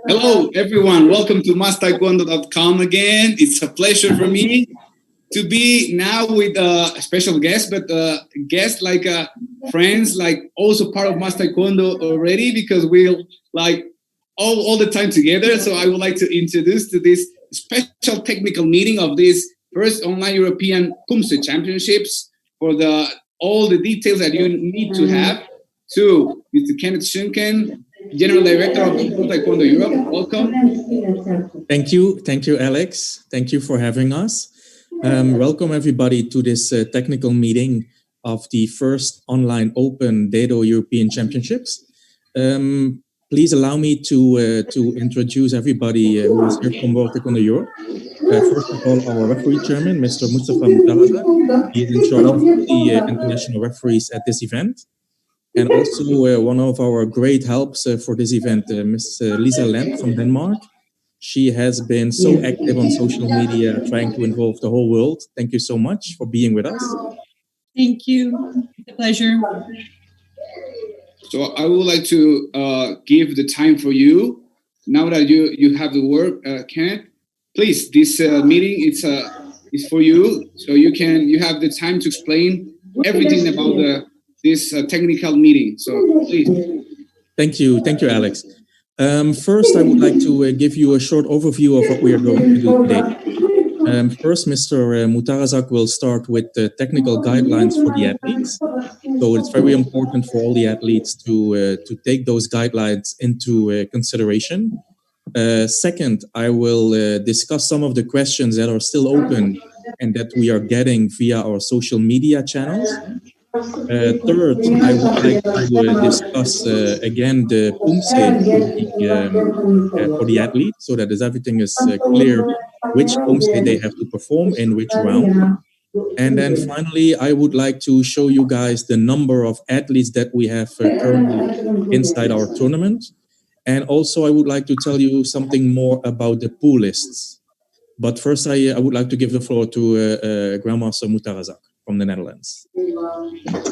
Hello, everyone. Welcome to MASTKD.com again. It's a pleasure for me to be now with a special guest, but guests like friends, like also part of MASTKD already, because we'll like all the time together. So I would like to introduce to this special technical meeting of this first online European PUMSE Championships for all the details that you need to have to Mr. Kenneth Schunken, General Director of Taekwondo Europe. Welcome. Thank you, Alex. Thank you for having us. Welcome everybody to this technical meeting of the first online open Daedo European Championships. Please allow me to introduce everybody who is here from World Taekwondo Europe. First of all, our referee chairman, Mr. Mustafa Mutarazak. He is in charge of the international referees at this event. And also one of our great helps for this event, Ms. Lisa Lent from Denmark. She has been so active on social media, trying to involve the whole world. Thank you so much for being with us. Thank you. It's a pleasure. So I would like to give the time for you. Now that you have the word, Kenneth, please, this meeting is for you. So you have the time to explain everything about this technical meeting. So please. Thank you, Alex. First, I would like to give you a short overview of what we are going to do today. First, Mr. Mutarazak will start with the technical guidelines for the athletes. So it's very important for all the athletes to take those guidelines into consideration. Second, I will discuss some of the questions that are still open and that we are getting via our social media channels. Third, I would like to discuss again the PUMSE for the athletes, so that everything is clear which PUMSE they have to perform in which round. And then finally, I would like to show you guys the number of athletes that we have currently inside our tournament. And also, I would like to tell you something more about the pool lists. But first, I would like to give the floor to Grandmaster Mutarazak from the Netherlands.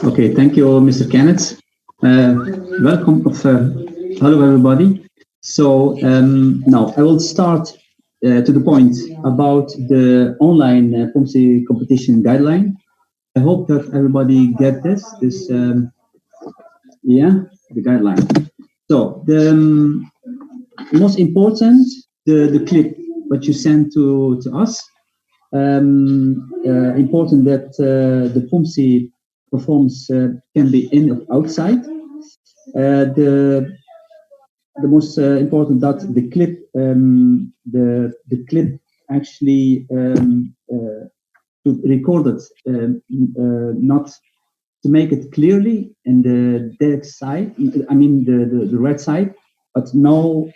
Okay, thank you, Mr. Kenneth. Welcome. Hello, everybody. So now I will start to the point about the online PUMSE competition guideline. I hope that everybody get this the guideline. So the most important, the clip what you sent to us. Important that the PUMSE performance can be in or outside. The most important that the clip actually to record it, not to make it clearly in the dark side. I mean the red side, but no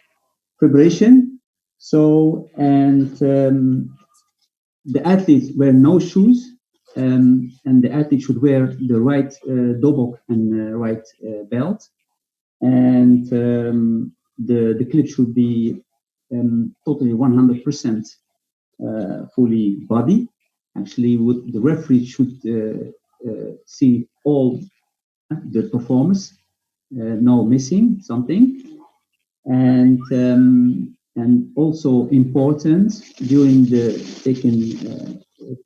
preparation. So and the athletes wear no shoes, and the athlete should wear the right dobok and right belt, and the clip should be totally 100% fully body. Actually, the referee should see all the performance, no missing something, and also important during the taking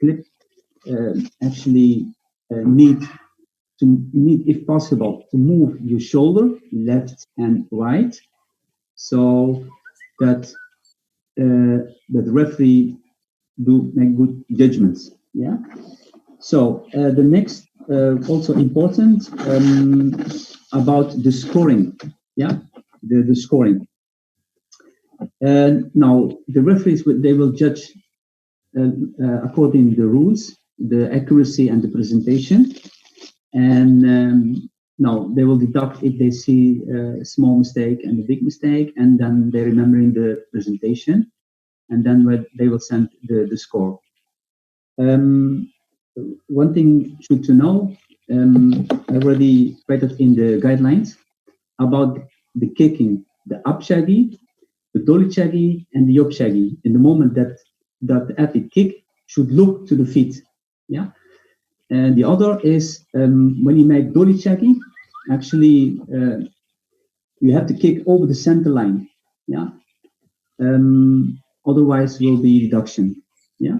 clip, actually need if possible to move your shoulder left and right, so that the referee do make good judgments. Yeah. So the next also important about the scoring. Yeah, the scoring. Now the referees they will judge according to the rules, the accuracy and the presentation, and now they will deduct if they see a small mistake and a big mistake, and then they're remembering the presentation, and then they will send the score. One thing should to know, I already stated in the guidelines about the kicking, the up shaggy, the dolly shaggy, and the up shaggy. In the moment that the athlete kick, should look to the feet. Yeah. And the other is when you make dolly checking, actually you have to kick over the center line. Yeah. Otherwise will be deduction. Yeah.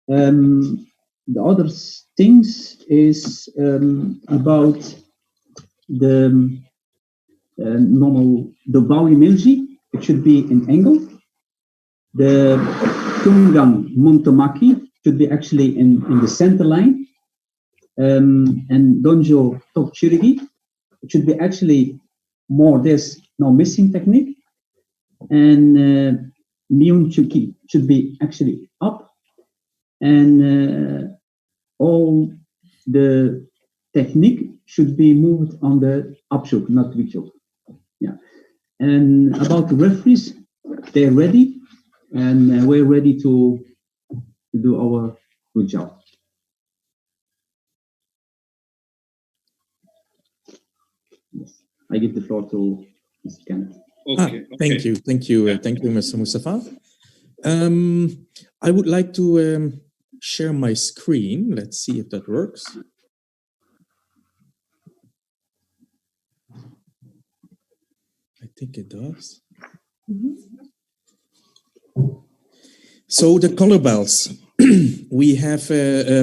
The other things is about the the volume energy. It should be in angle. The Tungang Montomaki should be actually in the center line. And Donjo Tokchirigi, it should be actually more this no missing technique. And Myun Chuki should be actually up. And all the technique should be moved on the upshoot, not reachhook. Yeah. And about the referees, they're ready, and we're ready to do our good job. Yes. I give the floor to Mr. Kenneth. Okay. Thank you, Mr. Mustafa. I would like to share my screen. Let's see if that works. I think it does. So the color bells. We have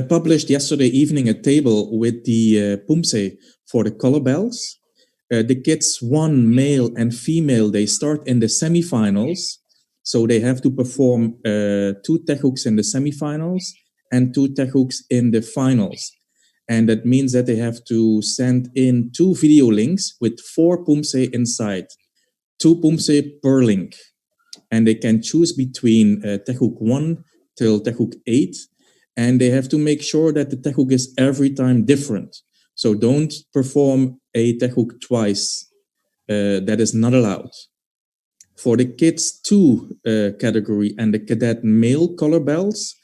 published yesterday evening a table with the Pumse for the color bells. The kids, one male and female, they start in the semifinals. So they have to perform 2 techhooks in the semifinals and 2 techhooks in the finals. And that means that they have to send in 2 video links with 4 Pumse inside, 2 Pumse per link. And they can choose between techhook 1 till techhook 8. And they have to make sure that the techhook is every time different. So don't perform a techhook twice. That is not allowed. For the kids 2 category and the cadet male color bells,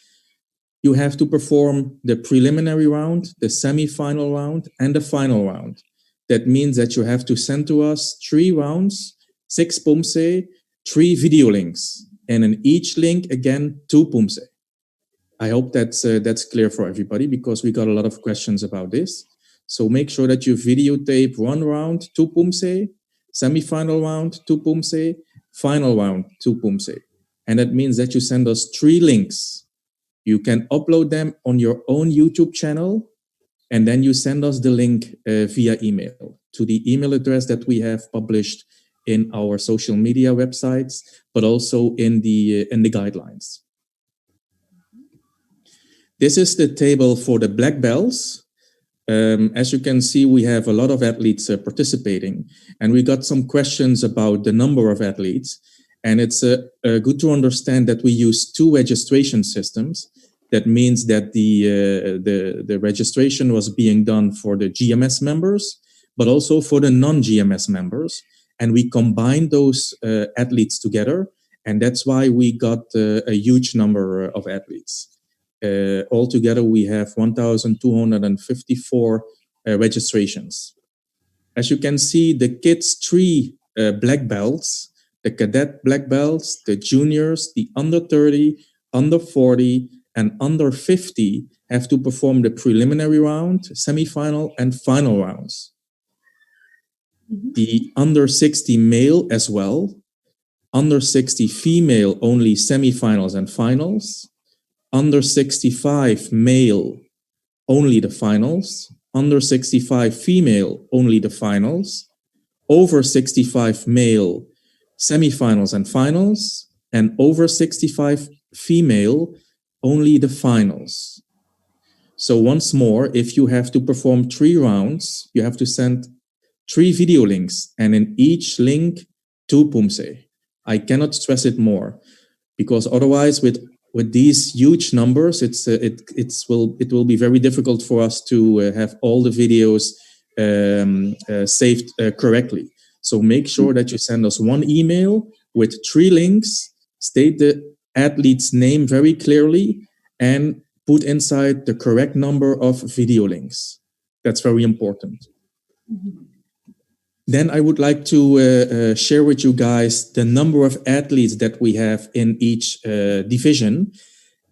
you have to perform the preliminary round, the semi-final round, and the final round. That means that you have to send to us 3 rounds, 6 Pumse, 3 video links, and in each link, again, 2 Pumse. I hope that's clear for everybody because we got a lot of questions about this. So make sure that you videotape 1 round, 2 Pumse, semi-final round, 2 Pumse, final round, 2 Pumse. And that means that you send us 3 links. You can upload them on your own YouTube channel, and then you send us the link via email to the email address that we have published in our social media websites, but also in the guidelines. This is the table for the black belts. As you can see, we have a lot of athletes participating, and we got some questions about the number of athletes. And it's good to understand that we use 2 registration systems. That means that the registration was being done for the GMS members, but also for the non-GMS members. And we combined those athletes together, and that's why we got a huge number of athletes. Altogether, we have 1,254 registrations. As you can see, the kids 3 black belts, the cadet black belts, the juniors, the under 30, under 40, and under 50 have to perform the preliminary round, semi-final, and final rounds. The under 60 male as well, under 60 female only semi-finals and finals, under 65 male only the finals, under 65 female only the finals, over 65 male semi-finals and finals, and over 65 female only the finals. So once more, if you have to perform 3 rounds, you have to send 3 video links, and in each link 2 Pumse. I cannot stress it more, because otherwise with these huge numbers, it will be very difficult for us to have all the videos saved correctly. So make sure that you send us 1 email with 3 links, state the athlete's name very clearly, and put inside the correct number of video links. That's very important. Then I would like to share with you guys the number of athletes that we have in each division.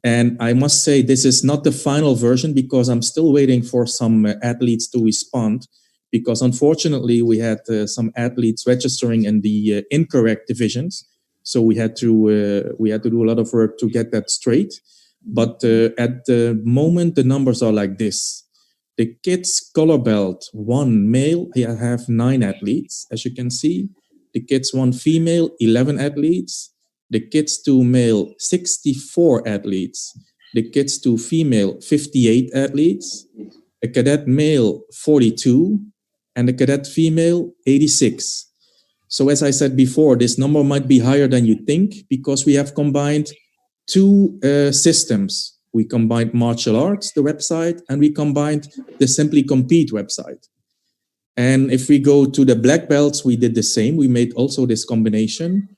And I must say, this is not the final version because I'm still waiting for some athletes to respond, because unfortunately we had some athletes registering in the incorrect divisions. So we had to do a lot of work to get that straight. But at the moment, the numbers are like this. The kids color belt 1 male, I have 9 athletes, as you can see. The kids 1 female, 11 athletes. The kids 2 male, 64 athletes. The kids 2 female, 58 athletes. A cadet male, 42. And a cadet female, 86. So as I said before, this number might be higher than you think because we have combined 2 systems. We combined martial arts, the website, and we combined the Simply Compete website. And if we go to the black belts, we did the same. We made also this combination.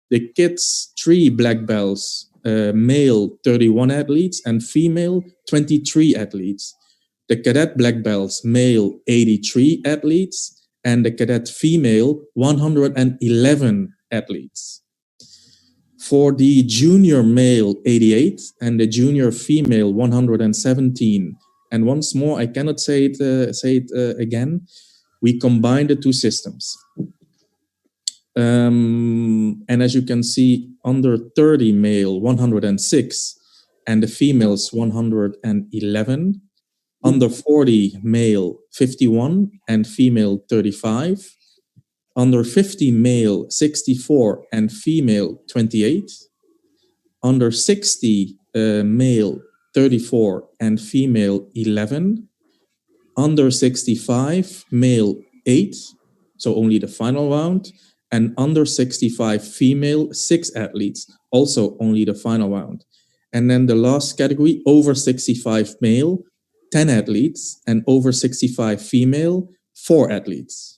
The kids, 3 black belts, male 31 athletes and female 23 athletes. The cadet black belts, male 83 athletes, and the cadet female 111 athletes. For the junior male 88 and the junior female 117. And once more, I cannot say it again. We combined the 2 systems. And as you can see, under 30 male 106 and the females 111. Under 40 male 51 and female 35. Under 50 male 64 and female 28. Under 60 male 34 and female 11. Under 65 male 8, so only the final round. And under 65 female 6 athletes, also only the final round. And then the last category, over 65 male, 10 athletes, and over 65 female, 4 athletes.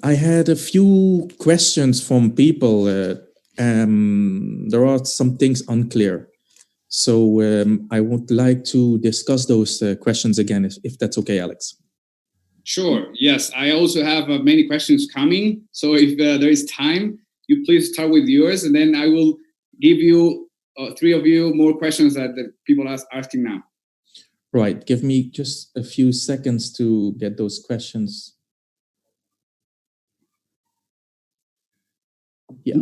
I had a few questions from people. There are some things unclear. So I would like to discuss those questions again, if that's okay, Alex. Sure. Yes, I also have many questions coming. So if there is time, you please start with yours, and then I will give you 3 of you more questions that the people are asking now. Right. Give me just a few seconds to get those questions. Yeah.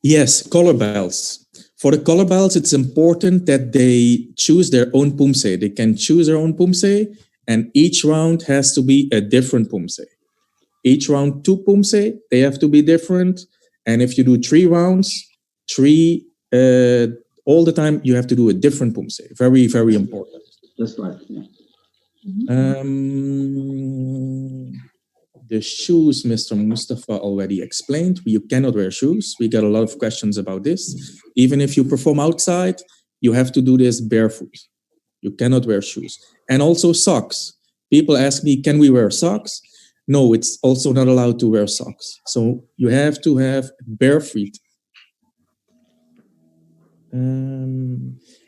Yes, color belts. For the color belts, it's important that they choose their own pumse. They can choose their own pumse, and each round has to be a different pumse. Each round 2 pumse, they have to be different. And if you do 3 rounds, 3 all the time, you have to do a different pumse. Very, very important. That's right. Yeah. The shoes, Mr. Mustafa already explained. You cannot wear shoes. We got a lot of questions about this. Even if you perform outside, you have to do this barefoot. You cannot wear shoes. And also socks. People ask me, can we wear socks? No, it's also not allowed to wear socks. So you have to have bare feet.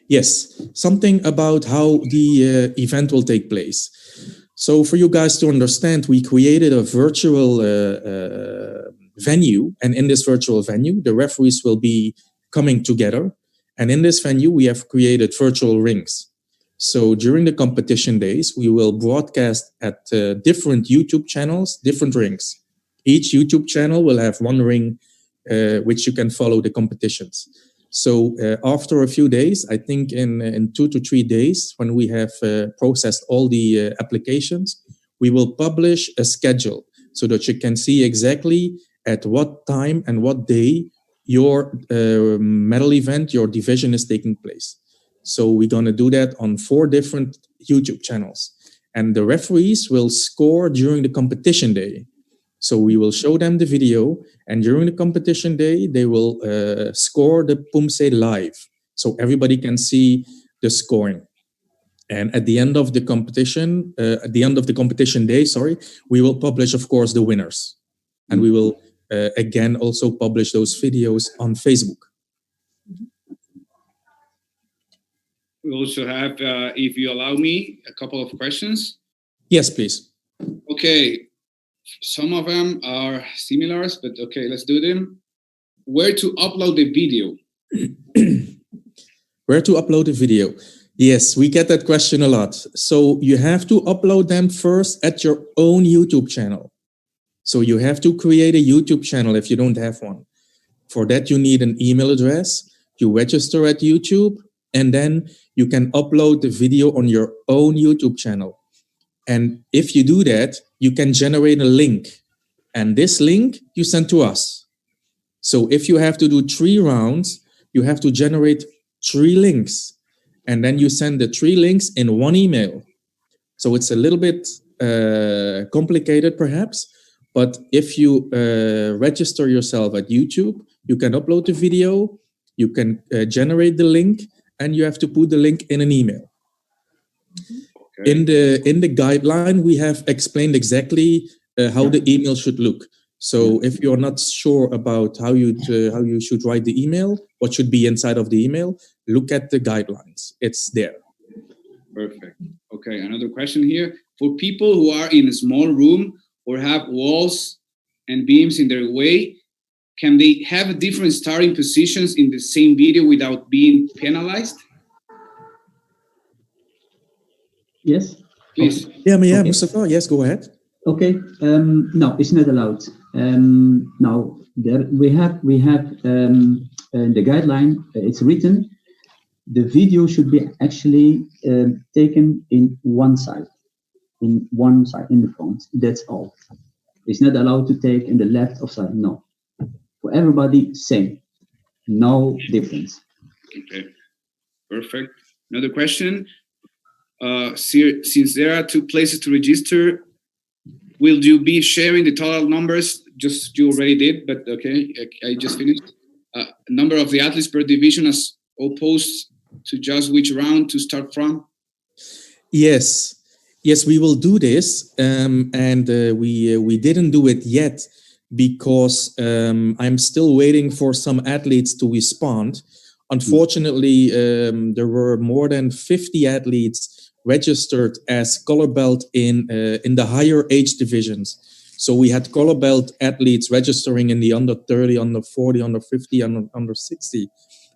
Yes, something about how the event will take place. So for you guys to understand, we created a virtual venue. And in this virtual venue, the referees will be coming together. And in this venue, we have created virtual rings. So during the competition days, we will broadcast at different YouTube channels, different rings. Each YouTube channel will have 1 ring which you can follow the competitions. So after a few days, I think in 2 to 3 days, when we have processed all the applications, we will publish a schedule so that you can see exactly at what time and what day your medal event, your division is taking place. So we're going to do that on 4 different YouTube channels. And the referees will score during the competition day. So we will show them the video, and during the competition day, they will score the pumse live. So everybody can see the scoring. And at the end of the competition, day, we will publish, of course, the winners. And we will, again, also publish those videos on Facebook. We also have, if you allow me, a couple of questions. Yes, please. Okay, some of them are similar, but okay, let's do them. Where to upload the video? Where to upload a video? Yes, we get that question a lot. So you have to upload them first at your own YouTube channel. So you have to create a YouTube channel if you don't have one. For that, you need an email address. You register at YouTube, and then you can upload the video on your own YouTube channel. And if you do that, you can generate a link. And this link you send to us. So if you have to do 3 rounds, you have to generate 3 links. And then you send the 3 links in one email. So it's a little bit complicated perhaps, but if you register yourself at YouTube, you can upload the video, you can generate the link, and you have to put the link in an email. Okay. In the guideline, we have explained exactly how the email should look. So if you're not sure about how you should write the email, what should be inside of the email, look at the guidelines. It's there. Perfect. Okay, another question here. For people who are in a small room or have walls and beams in their way, can they have different starting positions in the same video without being penalized? Yes. Please. Yeah, Mustafa, yes, go ahead. Okay. No, it's not allowed. Now we have the guideline. It's written. The video should be actually taken in one side in the front. That's all. It's not allowed to take in the left or side. No. For everybody, same. No difference. Okay. Perfect. Another question. Since there are 2 places to register, will you be sharing the total numbers? Just you already did, but okay, I just finished. Number of the athletes per division as opposed to just which round to start from? Yes, we will do this, and we didn't do it yet because I'm still waiting for some athletes to respond. Unfortunately, there were more than 50 athletes registered as color belt in the higher age divisions. So we had color belt athletes registering in the under 30, under 40, under 50, and under 60.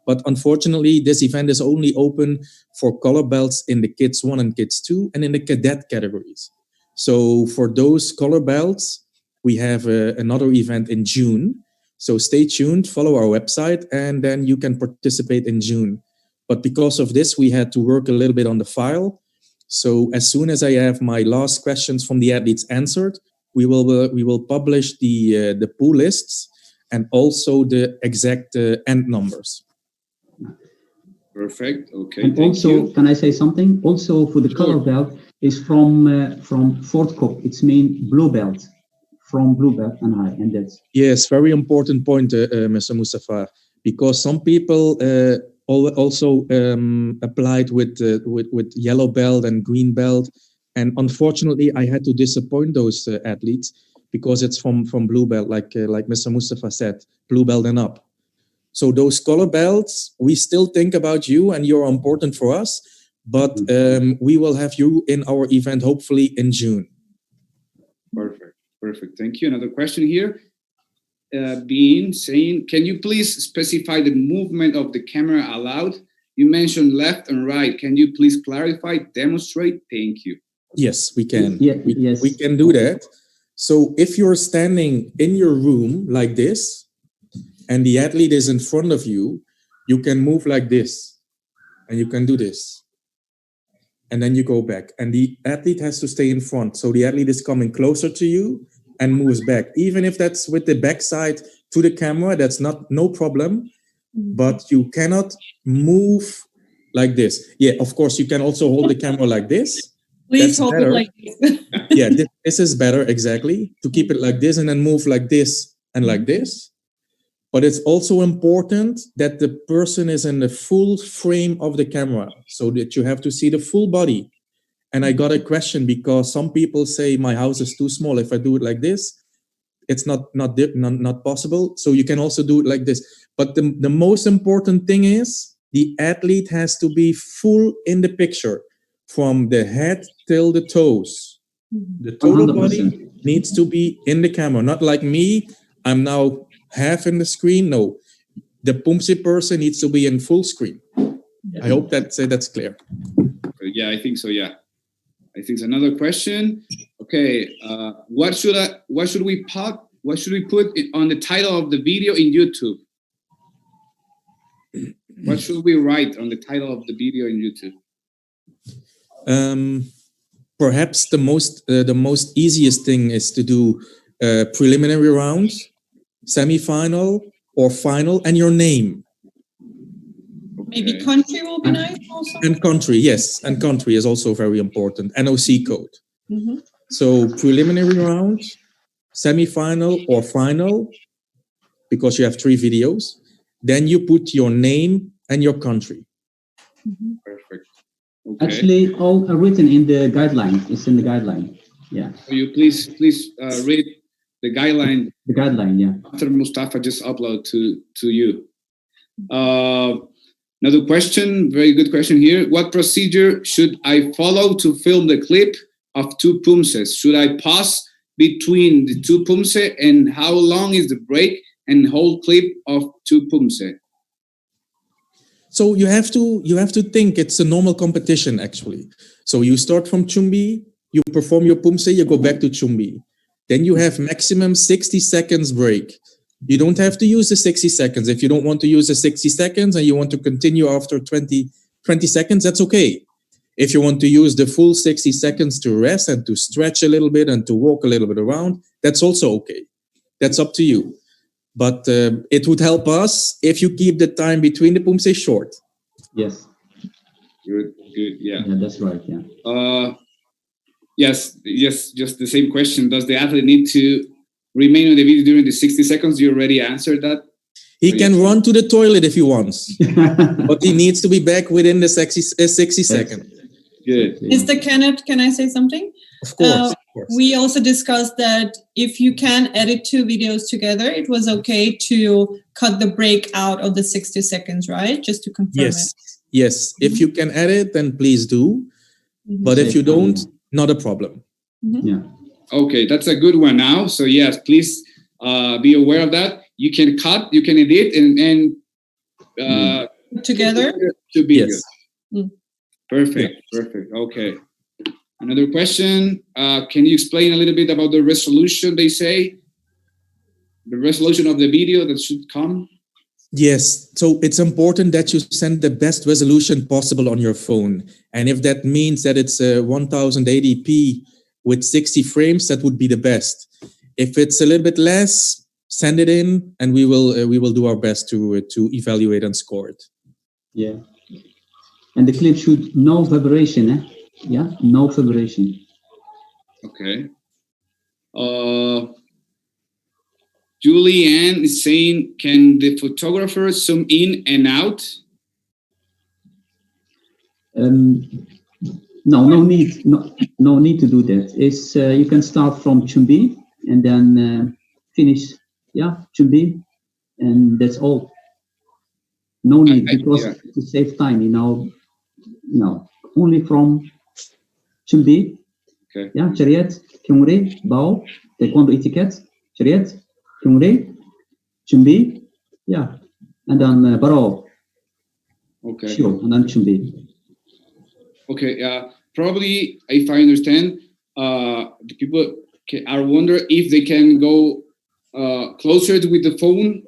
But unfortunately, this event is only open for color belts in the Kids 1 and Kids 2 and in the cadet categories. So for those color belts, we have another event in June. So stay tuned, follow our website, and then you can participate in June. But because of this, we had to work a little bit on the file. So as soon as I have my last questions from the athletes answered, we will publish the pool lists and also the exact end numbers. Perfect. Okay. And also, can I say something? Also, for the color belt is from fourth cup. It's mean blue belt, from blue belt and high, and that's yes, very important point, Mr. Mustafa, because some people also applied with yellow belt and green belt, and unfortunately, I had to disappoint those athletes because it's from blue belt, like Mr. Mustafa said, blue belt and up. So those color belts, we still think about you and you're important for us, but we will have you in our event hopefully in June. Perfect. Thank you. Another question here. Saying, can you please specify the movement of the camera allowed? You mentioned left and right. Can you please clarify, demonstrate? Thank you. Yes, we can. Yes. We can do that. So if you're standing in your room like this, and the athlete is in front of you, you can move like this, and you can do this. And then you go back, and the athlete has to stay in front. So the athlete is coming closer to you and moves back. Even if that's with the backside to the camera, that's no problem, but you cannot move like this. Yeah, of course, you can also hold the camera like this. Please hold it like this. Yeah, this is better, exactly, to keep it like this and then move like this and like this. But it's also important that the person is in the full frame of the camera so that you have to see the full body. And I got a question because some people say my house is too small. If I do it like this, it's not possible. So you can also do it like this. But the most important thing is the athlete has to be full in the picture from the head till the toes. The total 100%. body needs to be in the camera, not like me. I'm now half in the screen. No, the Pumse person needs to be in full screen. I hope that's clear. Yeah, I think so. Yeah, I think it's another question. Okay, what should we put on the title of the video in YouTube? What should we write on the title of the video in YouTube? Perhaps the most easiest thing is to do preliminary rounds, semi-final, or final, and your name. Maybe country will be nice also. And country, yes, and country is also very important. NOC code. So preliminary round, semi-final, or final, because you have 3 videos. Then you put your name and your country. Perfect. Okay. Actually, all are written in the guideline. It's in the guideline. Yeah. Will you please read the guideline? The guideline, yeah. After Mustafa just upload to you. Another question, very good question here. What procedure should I follow to film the clip of 2 pumses? Should I pause between the 2 pumse, and how long is the break and whole clip of 2 pumse? So you have to think it's a normal competition actually. So you start from Chumbi, you perform your pumse, you go back to Chumbi. Then you have maximum 60 seconds break. You don't have to use the 60 seconds. If you don't want to use the 60 seconds and you want to continue after 20 seconds, that's okay. If you want to use the full 60 seconds to rest and to stretch a little bit and to walk a little bit around, that's also okay. That's up to you. But it would help us if you keep the time between the pumse short. Yes. Good, yeah. Yeah, that's right, yeah. Yes, just the same question. Does the athlete need to remain on the video during the 60 seconds? You already answered that. He can run to the toilet if he wants, but he needs to be back within the 60 seconds. Good. Mr. Kenneth, can I say something? Of course. We also discussed that if you can edit 2 videos together, it was okay to cut the break out of the 60 seconds, right? Just to confirm it. Yes. If you can edit, then please do. But if you don't, not a problem. Yeah. Okay, that's a good one now. So yes, please be aware of that. You can cut, you can edit, and together 2 videos. Yes. Perfect. Okay. Another question. Can you explain a little bit about the resolution? They say the resolution of the video that should come. Yes, so it's important that you send the best resolution possible on your phone. And if that means that it's 1080p with 60 frames, that would be the best. If it's a little bit less, send it in, and we will do our best to evaluate and score it. Yeah, and the clip should no vibration, eh? Yeah, no vibration. Okay. Julianne is saying, can the photographer zoom in and out? No need to do that. It's you can start from Chumbi and then finish, Chumbi, and that's all. No need, because to save time, only from Chumbi. Okay. Yeah, Chariot, Kyungri, Bao, Taekwondo etiquette, Chariot, Kyungri, Chumbi, and then Baro. Okay. Sure, and then Chumbi. Okay. Probably, if I understand, the people are wonder if they can go closer with the phone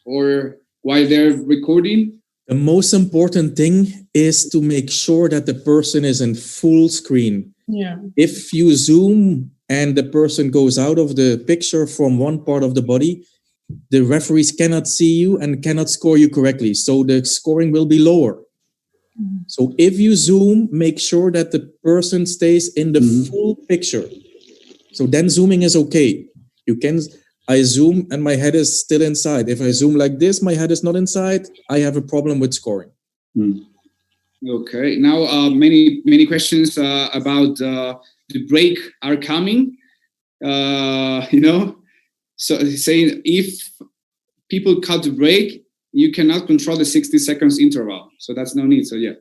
or while they're recording. The most important thing is to make sure that the person is in full screen. Yeah. If you zoom and the person goes out of the picture from one part of the body, the referees cannot see you and cannot score you correctly. So the scoring will be lower. So if you zoom, make sure that the person stays in the full picture. So then zooming is okay. I zoom and my head is still inside. If I zoom like this, my head is not inside, I have a problem with scoring. Okay. Now, many questions about the break are coming. So saying if people cut the break, you cannot control the 60 seconds interval. So that's no need. So yeah.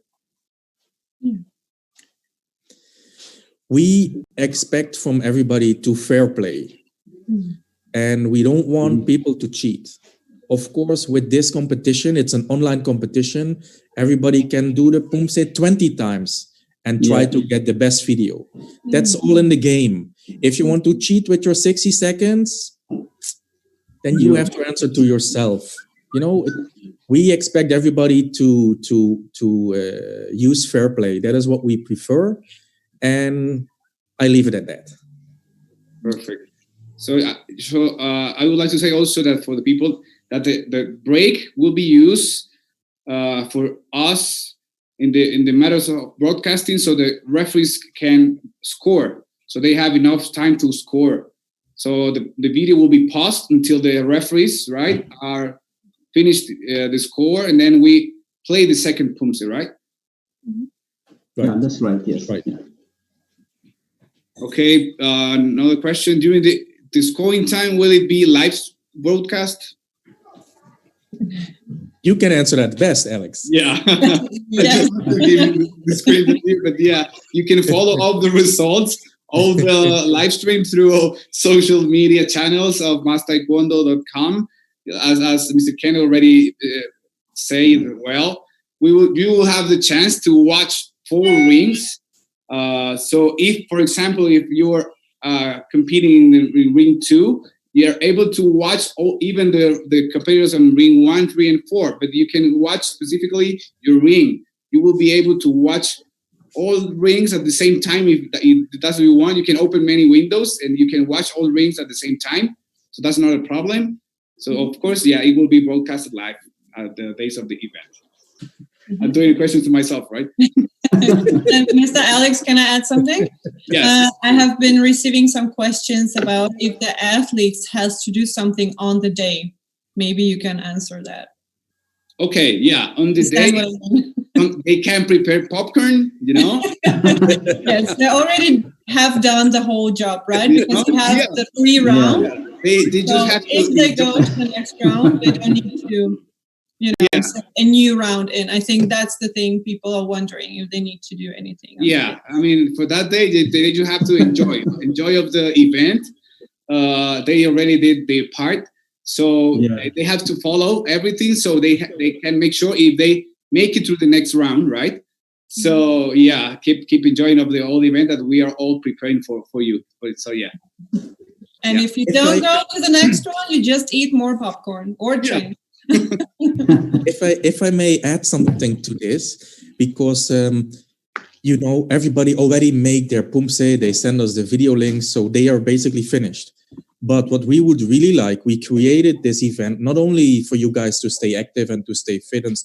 we expect from everybody to fair play, and we don't want people to cheat. Of course, with this competition, it's an online competition. Everybody can do the Pumse 20 times and try to get the best video. That's all in the game. If you want to cheat with your 60 seconds, then you have to answer to yourself. You know, we expect everybody to use fair play. That is what we prefer, and I leave it at that. Perfect. So I would like to say also that for the people that the break will be used for us in the matters of broadcasting, so the referees can score. So they have enough time to score. So the video will be paused until the referees, right, are finished the score, and then we play the second Pumse, right? Yeah, that's right. Yes. Right. Yeah. Okay. Another question: during the scoring time, will it be live broadcast? You can answer that best, Alex. Yeah. Yes. But yeah, you can follow all the results, all the live stream through social media channels of MASTKD.com. As Mr. Ken already said, well, you will have the chance to watch 4 rings. So if, for example, if you're competing in ring 2, you're able to watch even the competitors on ring 1, 3, and 4, but you can watch specifically your ring. You will be able to watch all rings at the same time. If that's what you want, you can open many windows and you can watch all rings at the same time. So that's not a problem. So of course, yeah, it will be broadcasted live at the days of the event. I'm doing a question to myself, right? And Mr. Alex, can I add something? Yes. I have been receiving some questions about if the athletes has to do something on the day. Maybe you can answer that. Okay, yeah. On the day, they can prepare popcorn, you know? Yes, they already have done the whole job, right? Because you have the 3 rounds. Yeah. They just have to. If they go to the next round, they don't need to, set a new round in. I think that's the thing people are wondering, if they need to do anything. Yeah, I mean, for that day, they just have to enjoy of the event. They already did their part, so they have to follow everything, so they can make sure if they make it through the next round, right? So yeah, keep enjoying of the whole event that we are all preparing for you. So yeah. And if you don't go to the next one, you just eat more popcorn or drink. If I may add something to this, because everybody already made their Pumse, they send us the video links, so they are basically finished. But what we would really like, we created this event not only for you guys to stay active and to stay fit and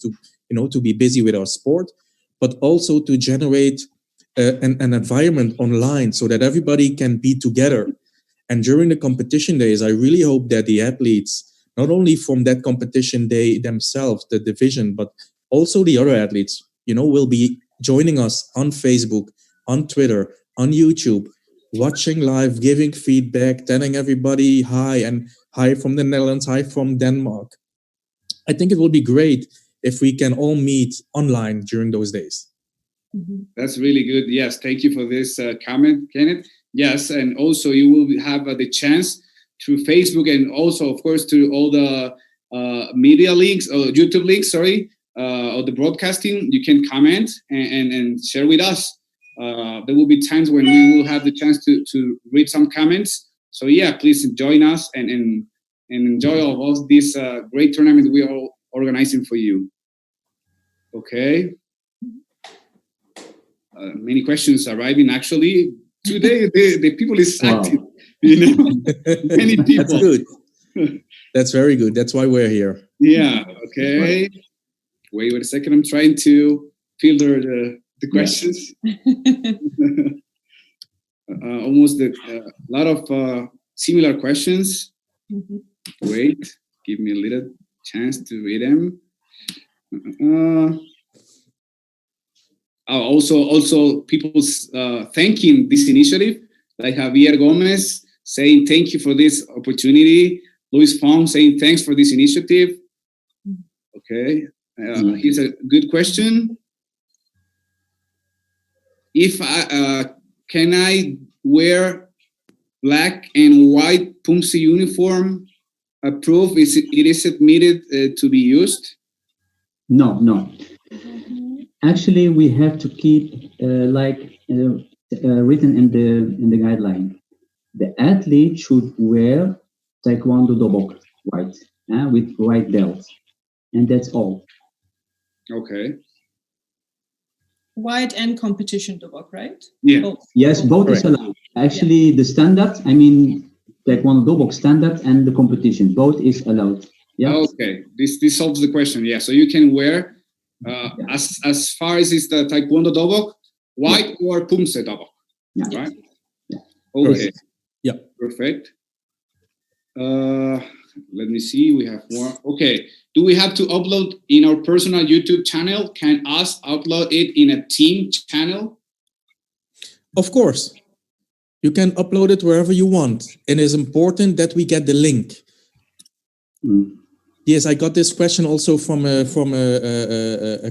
to be busy with our sport, but also to generate an environment online so that everybody can be together. And during the competition days, I really hope that the athletes, not only from that competition day themselves, the division, but also the other athletes, will be joining us on Facebook, on Twitter, on YouTube, watching live, giving feedback, telling everybody hi, and hi from the Netherlands, hi from Denmark. I think it will be great if we can all meet online during those days. That's really good. Yes, thank you for this comment, Kenneth. Yes, and also you will have the chance through Facebook and also, of course, to all the media links or YouTube links, or the broadcasting. You can comment and share with us. There will be times when we will have the chance to read some comments. So yeah, please join us and enjoy all this great tournament we are organizing for you. Okay. Many questions arriving actually. Today, the people is active, many people. That's good. That's very good. That's why we're here. Yeah, okay. Wait a second. I'm trying to filter the questions. Almost a lot of similar questions. Wait, give me a little chance to read them. Also people thanking this initiative, like Javier Gomez saying thank you for this opportunity. Luis Fong saying thanks for this initiative. Okay, here's a good question. If can I wear black and white Pumsi uniform? Proof it is admitted to be used? No, no. Actually, we have to keep written in the guideline. The athlete should wear Taekwondo dobok white with white belt, and that's all. Okay. White and competition dobok, right? Yeah. Both. Yes, both is allowed. Actually, the standard, I mean, Taekwondo dobok standard and the competition, both is allowed. Yeah. Okay. This solves the question. Yeah. So you can wear as far as is the Taekwondo dobok, white or Pumse dobok. Yeah. Right? Yeah. Okay. Yeah. Perfect. Let me see. We have more. Okay. Do we have to upload in our personal YouTube channel? Can us upload it in a team channel? Of course. You can upload it wherever you want. And it's important that we get the link. Mm. Yes, I got this question also from a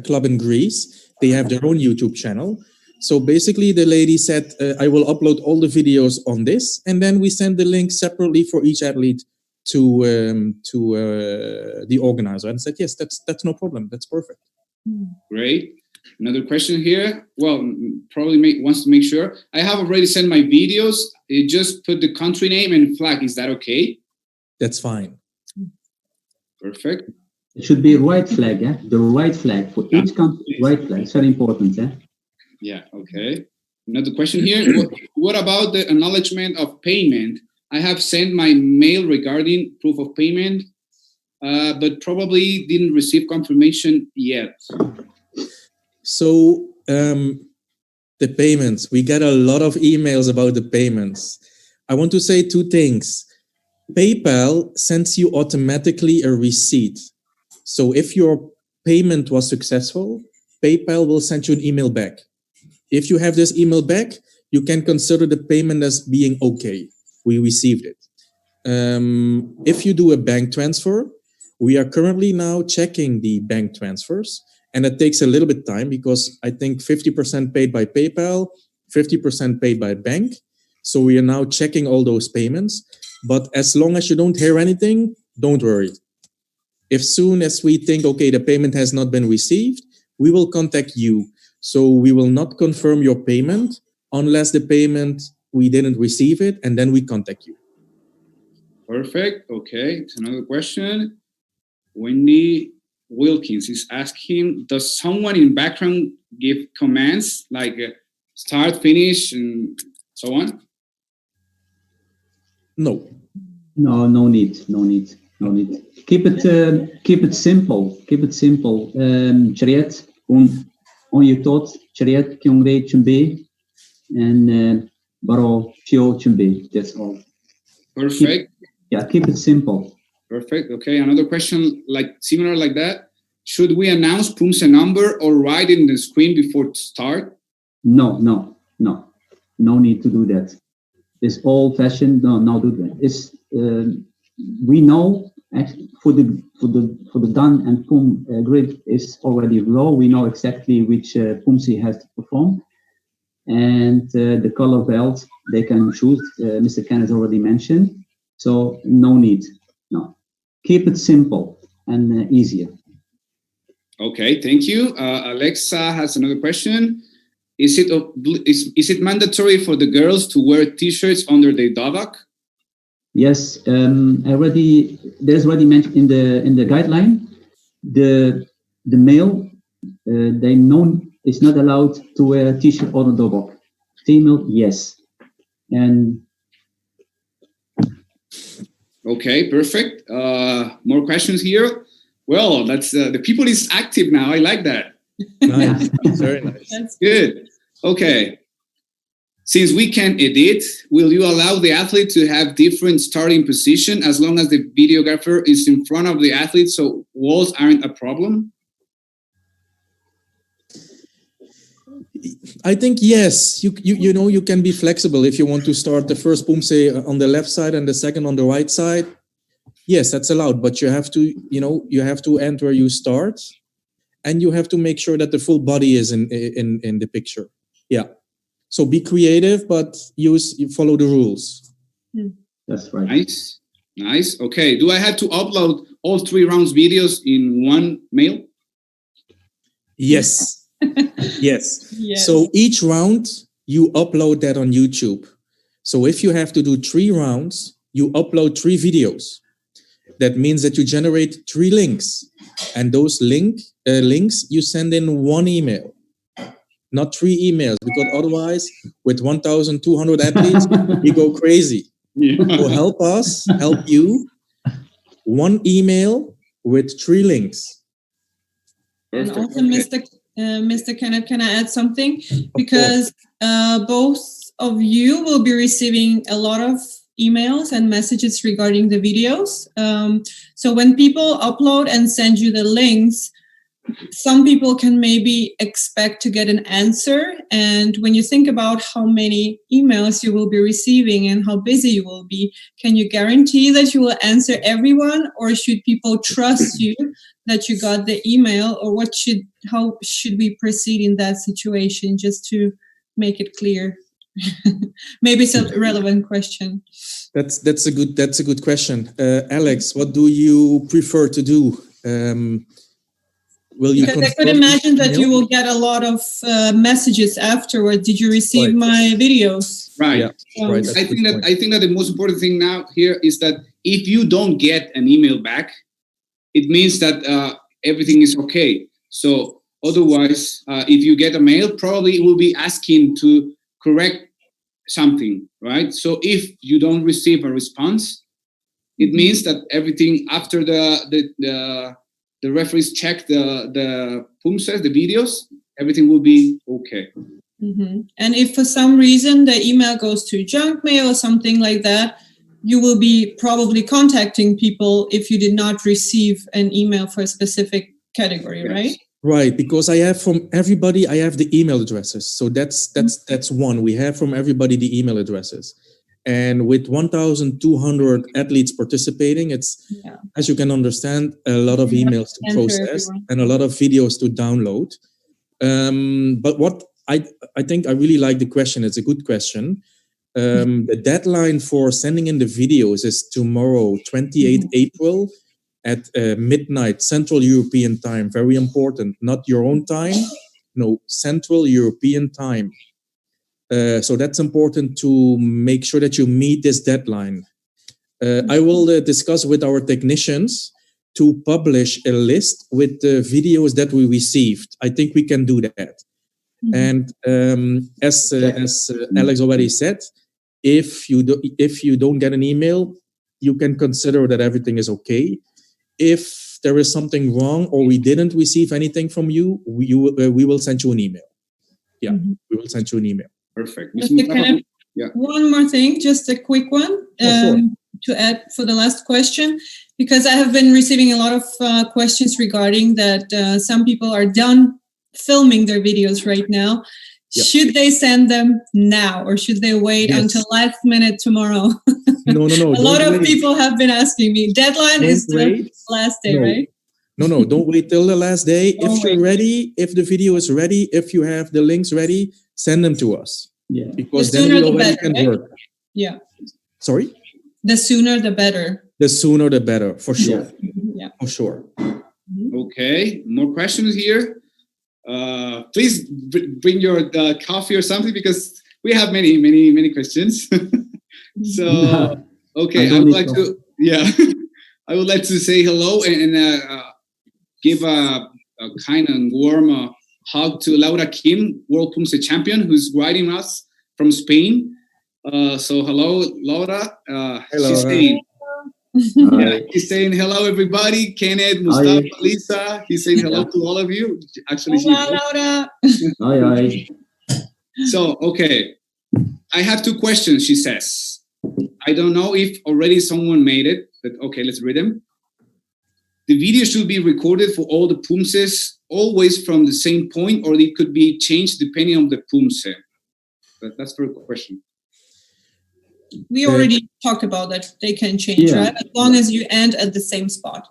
club in Greece. They have their own YouTube channel. So basically the lady said, I will upload all the videos on this. And then we send the link separately for each athlete to the organizer, and said, yes, that's no problem. That's perfect. Great. Another question here. Well, probably wants to make sure. I have already sent my videos. It just put the country name and flag. Is that okay? That's fine. Perfect. It should be right flag, yeah? The right flag for each country. Right flag. It's very important, yeah? Yeah. Okay. Another question here. What about the acknowledgement of payment? I have sent my mail regarding proof of payment, but probably didn't receive confirmation yet. So the payments, we get a lot of emails about the payments. I want to say two things. PayPal sends you automatically a receipt. So if your payment was successful, PayPal will send you an email back. If you have this email back, you can consider the payment as being okay. We received it. If you do a bank transfer, we are currently now checking the bank transfers, and it takes a little bit of time because I think 50% paid by PayPal, 50% paid by bank. So we are now checking all those payments. But as long as you don't hear anything, don't worry. If soon as we think, okay, the payment has not been received, we will contact you. So we will not confirm your payment unless the payment, we didn't receive it, and then we contact you. Perfect. Okay. It's another question. Wendy Wilkins is asking, does someone in background give commands like start, finish, and so on? No. No need. Keep it simple. Chariot on your thoughts. Chariot kyungre chumbe and baro pyo chumbe. That's all. Perfect. Keep it simple. Perfect. Okay. Another question similar like that. Should we announce Pumse number or write it in the screen before start? No need to do that. It's old fashioned. No, do that. It's we know for the Dan and Pum grid is already low. We know exactly which Pumsi has to perform, and the color belt they can choose. Mr. Ken has already mentioned. So no need. No, keep it simple and easier. Okay, thank you. Alexa has another question. Is it mandatory for the girls to wear T-shirts under their dobok? Yes, there's already mentioned in the guideline. The male they know is not allowed to wear a T-shirt on a dobok. Female, yes. And okay, perfect. More questions here. Well, that's the people is active now. I like that. Nice. Very nice. That's good. Okay. Since we can edit, will you allow the athlete to have different starting position as long as the videographer is in front of the athlete so walls aren't a problem? I think yes, you know, you can be flexible if you want to start the first Pumse on the left side and the second on the right side. Yes, that's allowed, but you have to end where you start, and you have to make sure that the full body is in the picture. Yeah. So be creative, but follow the rules. That's right. Nice, nice. Okay, do I have to upload all 3 rounds videos in one mail? Yes. Yes. Yes. So each round, you upload that on YouTube. So if you have to do 3 rounds, you upload 3 videos. That means that you generate 3 links. And those links you send in 1 email, not 3 emails, because otherwise, with 1,200 athletes, we go crazy. Yeah. So help us, help you. 1 email with 3 links. And Perfect. also, Okay. Mr. Kenneth, can I add something? Because both of you will be receiving a lot of emails and messages regarding the videos. So when people upload and send you the links, some people can maybe expect to get an answer. And when you think about how many emails you will be receiving and how busy you will be, can you guarantee that you will answer everyone, or should people trust you that you got the email, or how should we proceed in that situation, just to make it clear? Maybe it's a relevant question. That's a good question. Alex, what do you prefer to do? Will you? Because I could imagine that you will get a lot of messages afterwards. Did you receive my videos? Right. Yeah. Right. I think that the most important thing now here is that if you don't get an email back, it means that everything is okay. So otherwise, if you get a mail, probably it will be asking to correct something, right? So if you don't receive a response, it means that everything after the referees check the PUMSES, the videos, everything will be okay. Mm-hmm. And if for some reason the email goes to junk mail or something like that, you will be probably contacting people if you did not receive an email for a specific category, right? Right, because I have from everybody, I have the email addresses. So that's one. We have from everybody the email addresses. And with 1,200 athletes participating, it's, as you can understand, a lot of emails to process and a lot of videos to download. But what I think I really like the question. It's a good question. The deadline for sending in the videos is tomorrow, 28 April at midnight, Central European time. Very important. Not your own time. No, Central European time. So that's important to make sure that you meet this deadline. I will discuss with our technicians to publish a list with the videos that we received. I think we can do that. And as Alex already said, if you don't get an email, you can consider that everything is okay. If there is something wrong or we didn't receive anything from you, we will send you an email. Yeah, we will send you an email. Perfect. One more thing, just a quick one to add for the last question, because I have been receiving a lot of questions regarding that some people are done filming their videos right now. Yep. Should they send them now or should they wait until last minute tomorrow? No. A lot of people have been asking me. Deadline is the last day, right? No, don't wait till the last day. If you're ready, if the video is ready, if you have the links ready, send them to us. Yeah. Because then we already can work. Yeah. Sorry? The sooner the better. The sooner the better, for sure. Yeah. For sure. Okay, more questions here. Please bring your coffee or something because we have many questions. So, okay, I would like to say hello and give a kind and warm hug to Laura Kim, World PUMSE champion, who's writing us from Spain. So hello, Laura. Hello. He's saying hello, everybody. Kenneth, Mustafa, Lisa. He's saying hello to all of you. Actually, hello, Laura. Hi. So, okay. I have 2 questions, she says. I don't know if already someone made it, but okay, let's read them. The video should be recorded for all the PUMSEs always from the same point, or it could be changed depending on the PUMSE. But that's for a question. We already talked about that. They can change, right? As long as you end at the same spot.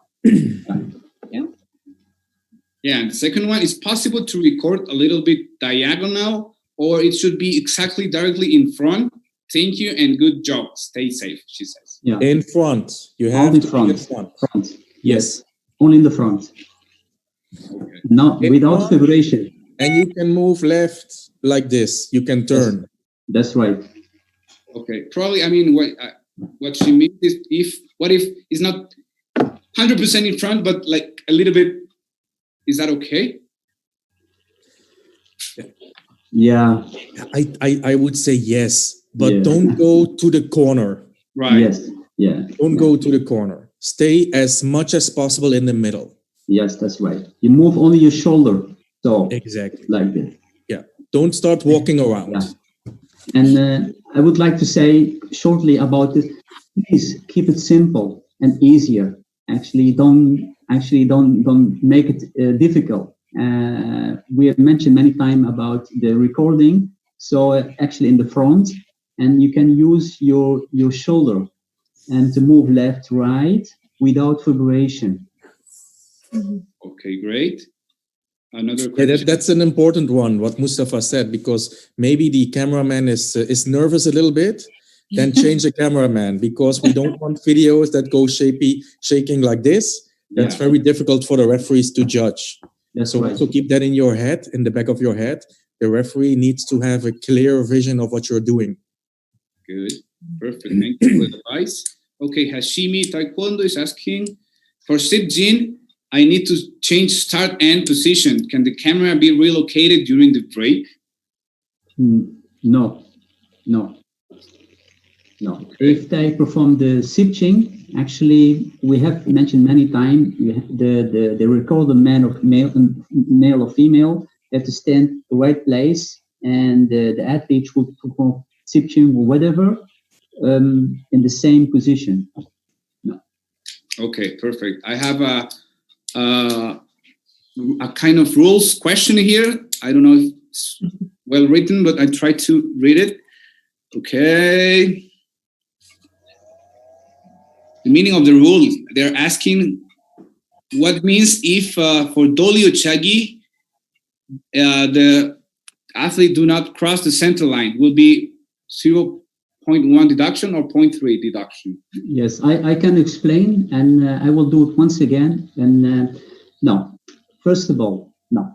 Yeah, and the second one, is possible to record a little bit diagonal or it should be exactly directly in front? Thank you and good job. Stay safe, she says. Yeah. In front. You have Only to front. be in front. Front. Yes. Only in the front. Okay. Not In without front. figuration. And you can move left like this. You can turn. That's right. Okay. Probably, I mean, what she means is what if it's not 100% in front, but like a little bit, is that okay? Yeah. I would say yes, but Yeah. don't go to the corner. Right. Yes. Yeah. Don't go to the corner. Stay as much as possible in the middle. Yes, that's right. You move only your shoulder. So Exactly. like this. Yeah. Don't start walking around. Yeah. And I would like to say shortly about this. Please keep it simple and easier. Don't make it difficult. We have mentioned many times about the recording. So actually in the front, and you can use your shoulder and to move left, right without figuration. Okay, great. Another Yeah, question. that's an important one, what Mustafa said, because maybe the cameraman is nervous a little bit. Then change the cameraman, because we don't want videos that go shaking like this. That's very difficult for the referees to judge. That's so right. also keep that in your head, in the back of your head. The referee needs to have a clear vision of what you're doing. Good. Perfect. Thank you for the advice. Okay, Hashimi Taekwondo is asking, for sit-jin, I need to change start and position. Can the camera be relocated during the break? No. If they perform the sit-jin, actually, we have mentioned many times, the recorder male or female have to stand the right place, and the athlete will perform sit-jin or whatever in the same position. No. Okay, perfect. I have a kind of rules question here. I don't know if it's well written, but I try to read it. Okay. The meaning of the rule, they're asking what means if for Dolio Chagi, the athlete do not cross the center line, will be 0.1 deduction or 0.3 deduction? Yes, I can explain, and I will do it once again. And no, first of all, no.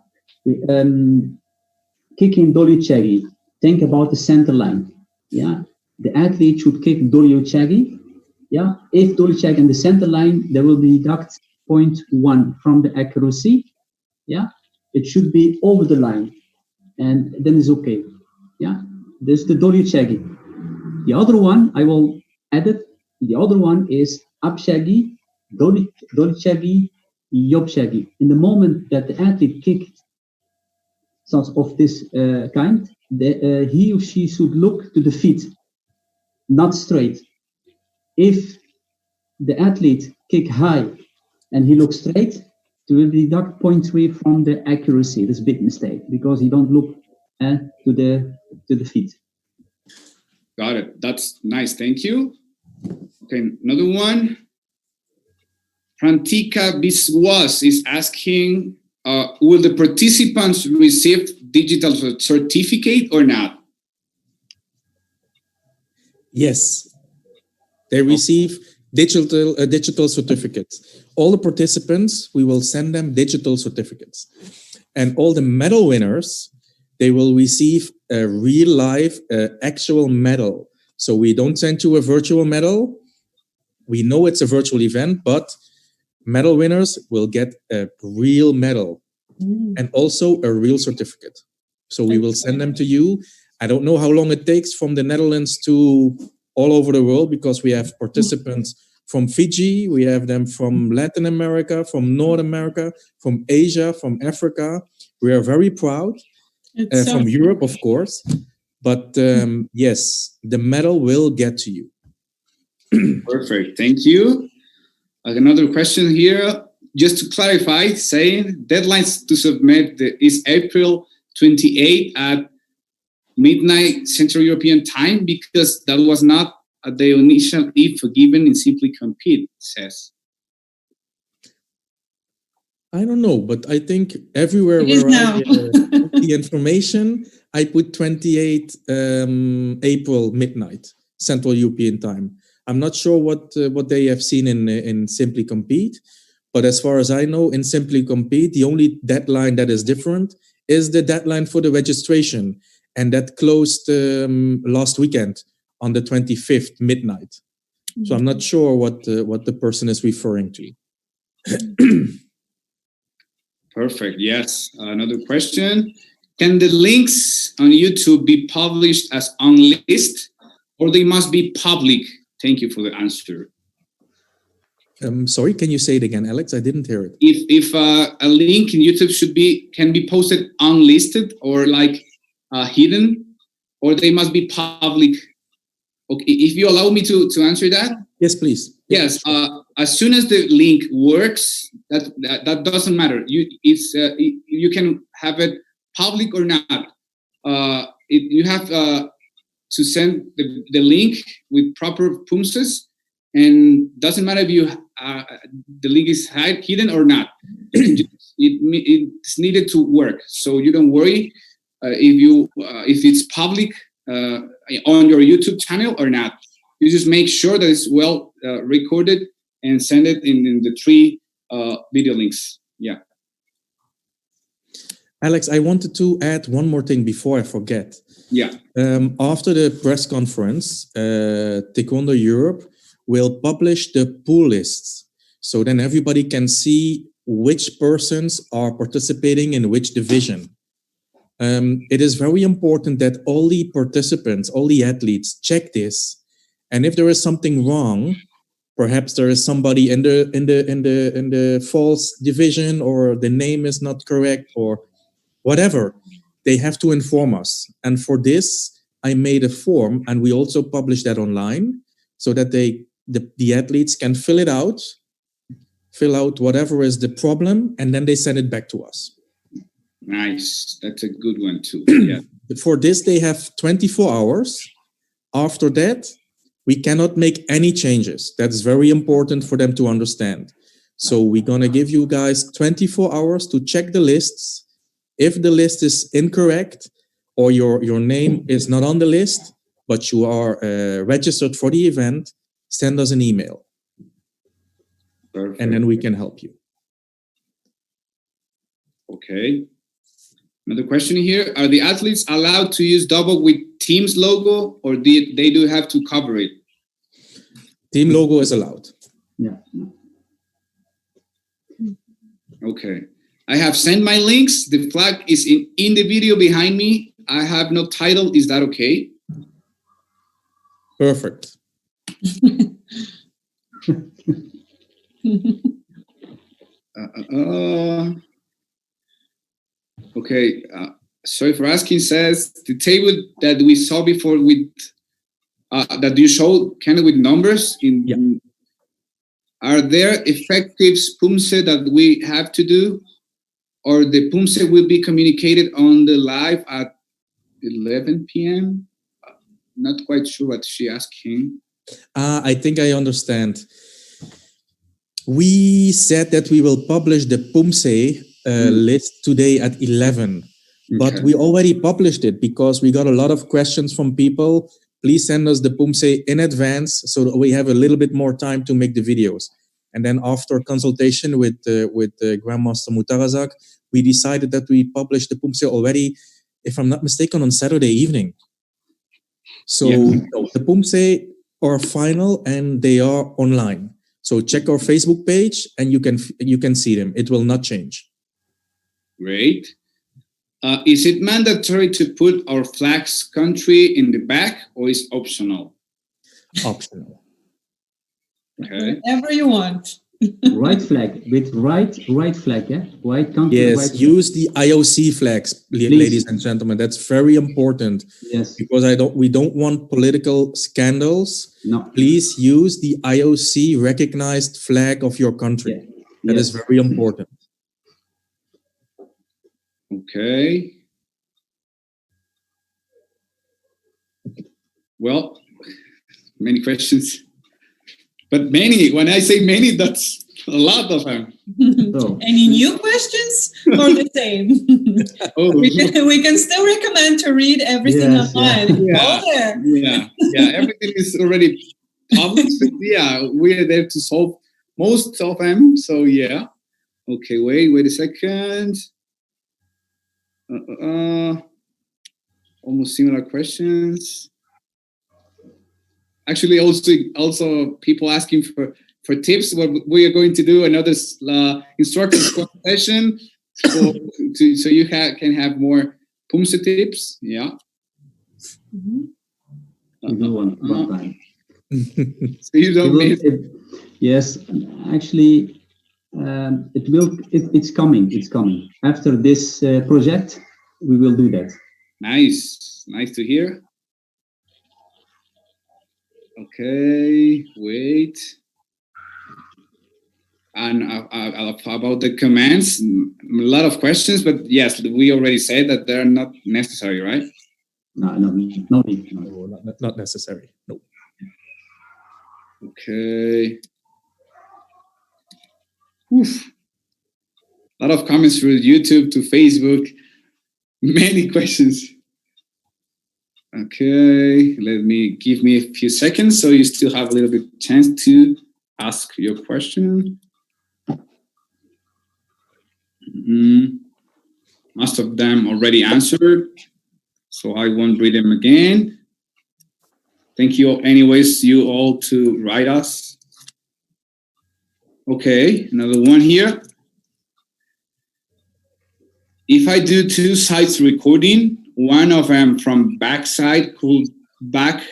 Kicking Dolio Chagi, think about the center line. Yeah, the athlete should kick Dolio Chagi. Yeah, if Dolio Chagi in the center line, they will deduct 0.1 from the accuracy. Yeah, it should be over the line, and then it's okay. Yeah, this is the Dolio Chagi. The other one, I will add it. The other one is up Shagi, Dolly Shagi, Yob Shagi. In the moment that the athlete kicked something of this kind, he or she should look to the feet, not straight. If the athlete kick high and he looks straight, he will deduct 0.3 from the accuracy. That's a big mistake because he don't look to the feet. Got it. That's nice. Thank you. Okay, another one. Prantika Biswas is asking, will the participants receive digital certificate or not? Yes, they receive digital certificates. All the participants, we will send them digital certificates. And all the medal winners, they will receive a real life actual medal. So we don't send you a virtual medal. We know it's a virtual event, but medal winners will get a real medal and also a real certificate. So we will send them to you. I don't know how long it takes from the Netherlands to all over the world, because we have participants from Fiji, we have them from Latin America, from North America, from Asia, from Africa. We are very proud. From Europe, of course. But yes, the medal will get to you. Perfect. Thank you. Another question here. Just to clarify, saying deadlines to submit is April 28 at midnight Central European time, because that was not the initial if given in Simply Compete, it says. I don't know, but I think everywhere it is where now. the information, I put 28 April midnight, Central European time. I'm not sure what they have seen in Simply Compete, but as far as I know, in Simply Compete, the only deadline that is different is the deadline for the registration, and that closed last weekend on the 25th midnight. So I'm not sure what the person is referring to. Perfect. Yes. Another question. Can the links on YouTube be published as unlisted, or they must be public? Thank you for the answer. Sorry, can you say it again, Alex? I didn't hear it. If a link in YouTube can be posted unlisted or like hidden, or they must be public. Okay, if you allow me to answer that. Yes, please. Yes. As soon as the link works, that doesn't matter. You can have it public or not. You have to send the link with proper PUMSEs, and doesn't matter if the link is hidden or not. It's needed to work, so you don't worry if it's public on your YouTube channel or not. You just make sure that it's well recorded and send it in the 3 video links. Yeah. Alex, I wanted to add one more thing before I forget. Yeah. After the press conference, Taekwondo Europe will publish the pool lists. So then everybody can see which persons are participating in which division. It is very important that all the participants, all the athletes check this. And if there is something wrong, perhaps there is somebody in the false division, or the name is not correct, or whatever, they have to inform us. And for this, I made a form, and we also publish that online, so that the athletes can fill out whatever is the problem, and then they send it back to us. Nice. That's a good one too. Yeah. For this, they have 24 hours. After that, we cannot make any changes. That's very important for them to understand. So we're going to give you guys 24 hours to check the lists. If the list is incorrect, or your name is not on the list, but you are registered for the event, send us an email. Perfect. And then we can help you. Okay. Another question here. Are the athletes allowed to use double with team's logo, or they do have to cover it? Team logo is allowed. Yeah. Okay. I have sent my links. The flag is in the video behind me. I have no title. Is that okay? Perfect. Okay. Sorry for asking. Says the table that we saw before with that you showed kind of with numbers in. Yeah. Are there effective PUMSE that we have to do, or the PUMSE will be communicated on the live at 11 p.m.? Not quite sure what she asked him. I think I understand. We said that we will publish the PUMSE list today at 11, but Okay. we already published it because we got a lot of questions from people. Please send us the PUMSE in advance so that we have a little bit more time to make the videos. And then after consultation with Grandmaster Mutarazak, we decided that we publish the PUMSE already, if I'm not mistaken, on Saturday evening. So the PUMSE are final and they are online. So check our Facebook page and you can see them. It will not change. Great. Is it mandatory to put our flag's country in the back, or is optional? Optional. Okay. Whatever you want. Right flag with right flag, yeah. White country. Yes, white use the IOC flags, ladies and gentlemen. That's very important. Yes. Because we don't want political scandals. No. Please use the IOC recognized flag of your country. Yeah. That is very important. Okay. Well, many questions. But many, when I say many, that's a lot of them. So, Any new questions or the same? Oh, we can still recommend to read everything Yes, online. It's all there. yeah. Everything is already published. But yeah, we are there to solve most of them. So yeah. Okay, wait a second. Almost similar questions. Actually, also people asking for tips. What we are going to do another instructor session so you can have more PUMSE tips. Yeah. we do one time. So you don't miss. Yes, actually, it's coming. It's coming. After this project, we will do that. Nice to hear. Okay, wait. And about the commands, a lot of questions, but yes, we already said that they're not necessary, right? No need. No, not necessary. No. Okay. Oof. A lot of comments through YouTube to Facebook. Many questions. Okay, give me a few seconds so you still have a little bit chance to ask your question. Most of them already answered, so I won't read them again. Thank you anyways, you all to write us. Okay, another one here. If I do two sides recording, one of them from backside, could back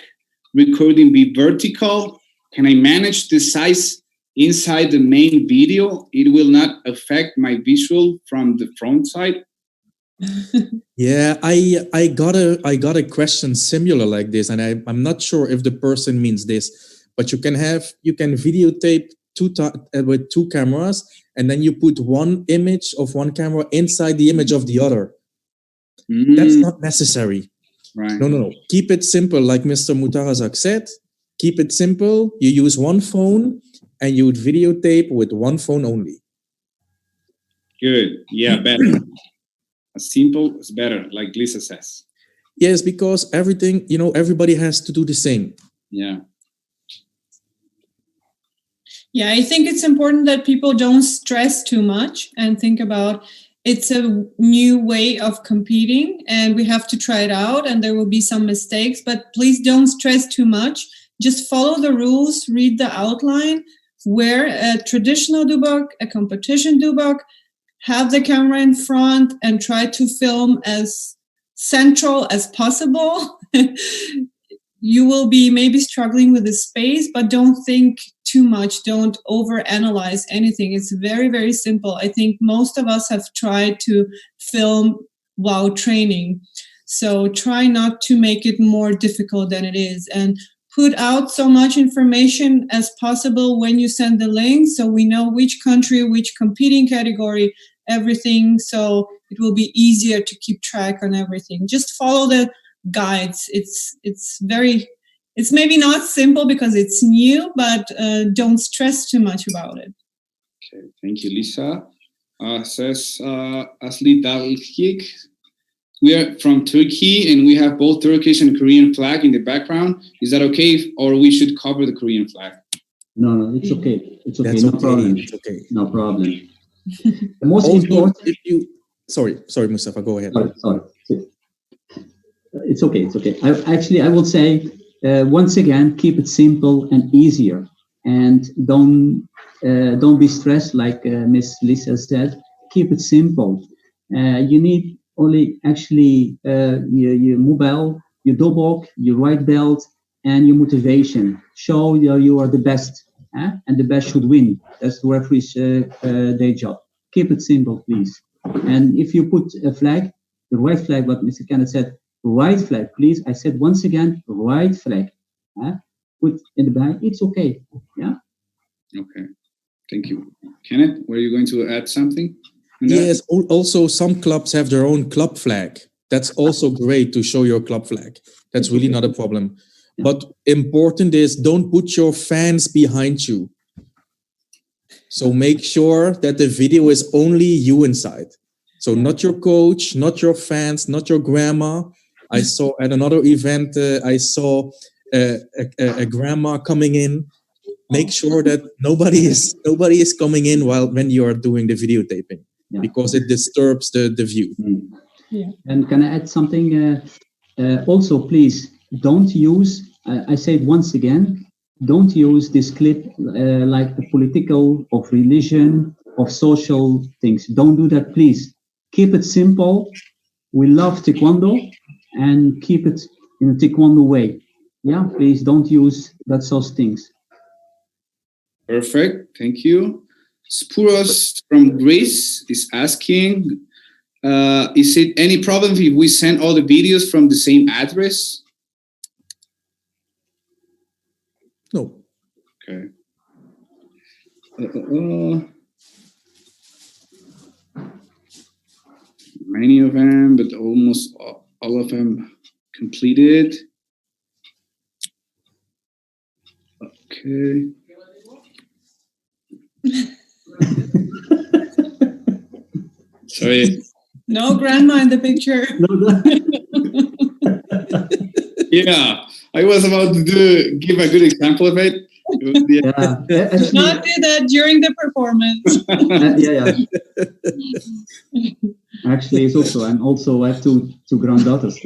recording be vertical? Can I manage the size inside the main video? It will not affect my visual from the front side. Yeah, I got a question similar like this, and I'm not sure if the person means this, but you can videotape with two cameras, and then you put one image of one camera inside the image of the other. That's not necessary. Right. No. Keep it simple, like Mr. Mutarazak said. Keep it simple. You use one phone, and you would videotape with one phone only. Good. Yeah, better. As simple is better, like Lisa says. Yes, because everybody has to do the same. Yeah. Yeah, I think it's important that people don't stress too much and think about it's a new way of competing and we have to try it out and there will be some mistakes, but please don't stress too much. Just follow the rules, read the outline, wear a traditional dubak, a competition dubak, have the camera in front and try to film as central as possible. You will be maybe struggling with the space, but don't think too much. Don't overanalyze anything. It's very, very simple. I think most of us have tried to film while training. So try not to make it more difficult than it is. And put out so much information as possible when you send the link so we know which country, which competing category, everything. So it will be easier to keep track on everything. Just follow the guides. It's maybe not simple because it's new, but don't stress too much about it. Okay, thank you, Lisa. Says Asli Dalkik. We are from Turkey and we have both Turkish and Korean flag in the background. Is that okay, or we should cover the Korean flag? No, it's okay. It's okay. That's No okay. problem. It's okay. No problem. The most Also, important. if you sorry, Mustafa, go ahead. Sorry. It's okay. I will say once again, keep it simple and easier, and don't be stressed like Miss Lisa said. Keep it simple. You need only actually your mobile, your dobok, your white belt, and your motivation. Show you are the best, and the best should win. That's the referee's day job. Keep it simple, please. And if you put a flag, the white flag, what Mr. Kenneth said, right flag, please. I said once again, right flag. Put in the back. It's okay. Yeah. Okay. Thank you, Kenneth. Were you going to add something? Yes. Also, some clubs have their own club flag. That's also great to show your club flag. That's really not a problem. But important is don't put your fans behind you. So make sure that the video is only you inside. So not your coach, not your fans, not your grandma. I saw at another event, I saw a grandma coming in. Make sure that nobody is coming in when you are doing the videotaping, because it disturbs the view. Yeah. And can I add something? Also, please don't use. I say it once again. Don't use this clip like the political, of religion, of social things. Don't do that, please. Keep it simple. We love Taekwondo, and keep it in a Taekwondo way. Yeah, please don't use that such things. Perfect. Thank you. Spuros from Greece is asking, is it any problem if we send all the videos from the same address? No. Okay. Many of them, but almost all of them completed. Okay. Sorry. No grandma in the picture. Yeah, I was about to give a good example of it. Actually, Not do that during the performance. Actually, it's also I have two granddaughters.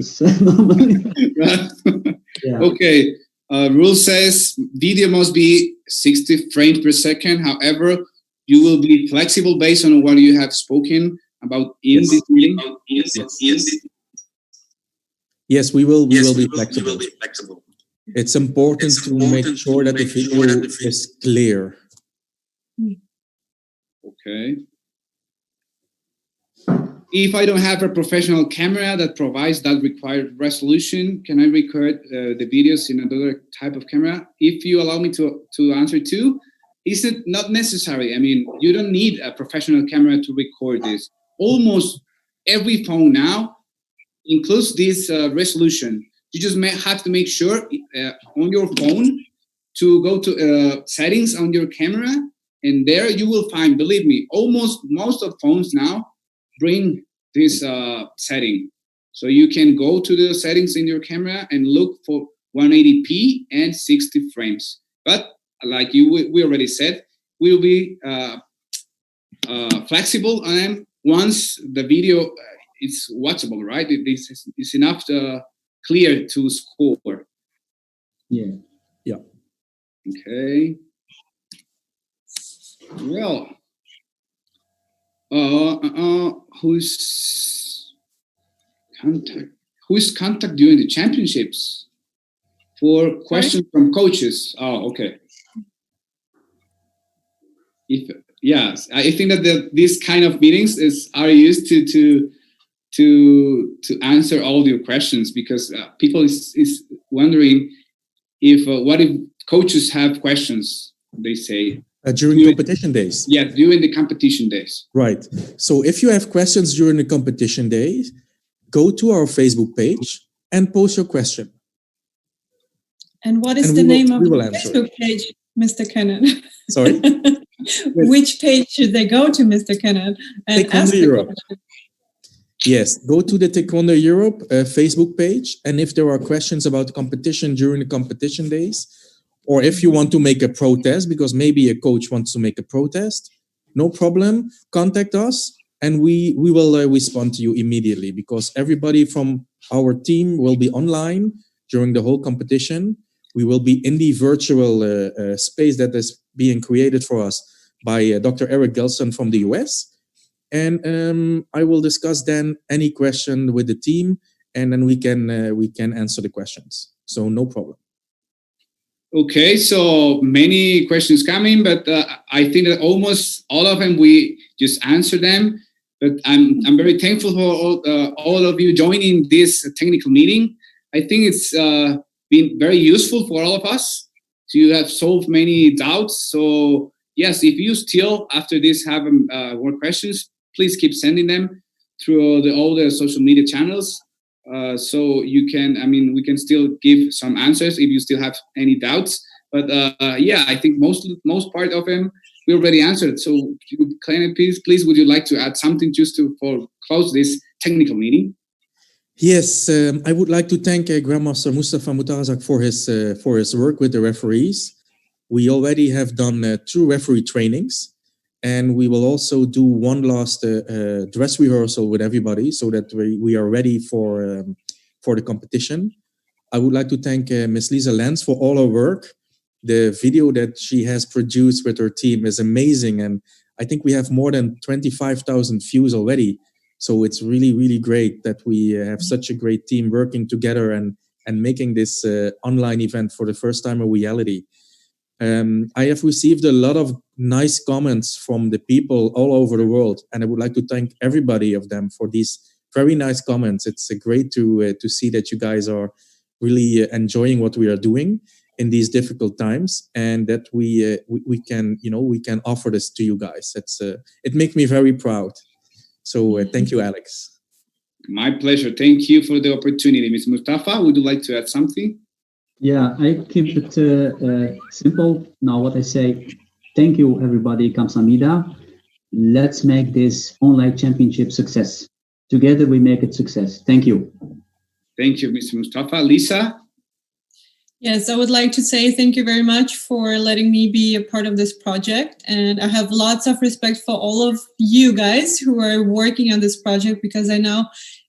Okay. Rule says video must be 60 frames per second. However, you will be flexible based on what you have spoken about in this meeting. Yes, we will be flexible. It's important to make sure that the video is clear. Okay. If I don't have a professional camera that provides that required resolution, can I record the videos in another type of camera? If you allow me to answer too, is it not necessary? I mean, you don't need a professional camera to record this. Almost every phone now includes this resolution. You just have to make sure on your phone to go to settings on your camera, and there you will find, believe me, almost most of phones now bring this setting. So you can go to the settings in your camera and look for 180p and 60 frames. But like we already said, we'll be flexible on them once the video is watchable, right? It's enough clear to score. Yeah. Okay. Well, who's contact during the championships? For questions from coaches. Oh, okay. I think that these kind of meetings are used to answer all your questions, because people is wondering if what if coaches have questions, they say. During competition days. Yeah, during the competition days. Right. So if you have questions during the competition days, go to our Facebook page and post your question. And what is the name of the Facebook page, Mr. Kenneth? Sorry? Which page should they go to, Mr. Kenneth, and ask the question? Yes, go to the Taekwondo Europe Facebook page, and if there are questions about the competition during the competition days, or if you want to make a protest, because maybe a coach wants to make a protest, no problem, contact us, and we will respond to you immediately, because everybody from our team will be online during the whole competition. We will be in the virtual space that is being created for us by Dr. Eric Gelson from the US. And I will discuss then any question with the team, and then we can answer the questions. So no problem. Okay, so many questions coming, but I think that almost all of them we just answered them. But I'm very thankful for all of you joining this technical meeting. I think it's been very useful for all of us to have solved many doubts. So yes, if you still after this have more questions, please keep sending them through all the social media channels. so you can, we can still give some answers if you still have any doubts. But yeah, I think most part of them we already answered. So, Kleine, please, would you like to add something just to close this technical meeting? Yes, I would like to thank Grandmaster Mustafa Mutarazak for his work with the referees. We already have done 2 referee trainings, and we will also do one last dress rehearsal with everybody so that we are ready for the competition. I would like to thank Ms. Lisa Lenz for all her work. The video that she has produced with her team is amazing, and I think we have more than 25,000 views already. So it's really, really great that we have such a great team working together and making this online event for the first time a reality. I have received a lot of nice comments from the people all over the world, and I would like to thank everybody of them for these very nice comments. It's great to see that you guys are really enjoying what we are doing in these difficult times, and that we can offer this to you guys. It makes me very proud. So thank you, Alex. My pleasure. Thank you for the opportunity. Ms. Mustafa, would you like to add something? Yeah, I keep it simple. Now, what I say, thank you, everybody, Kamsahamnida. Let's make this online championship success. Together, we make it success. Thank you. Thank you, Mr. Mustafa. Lisa? Yes, I would like to say thank you very much for letting me be a part of this project. And I have lots of respect for all of you guys who are working on this project, because I know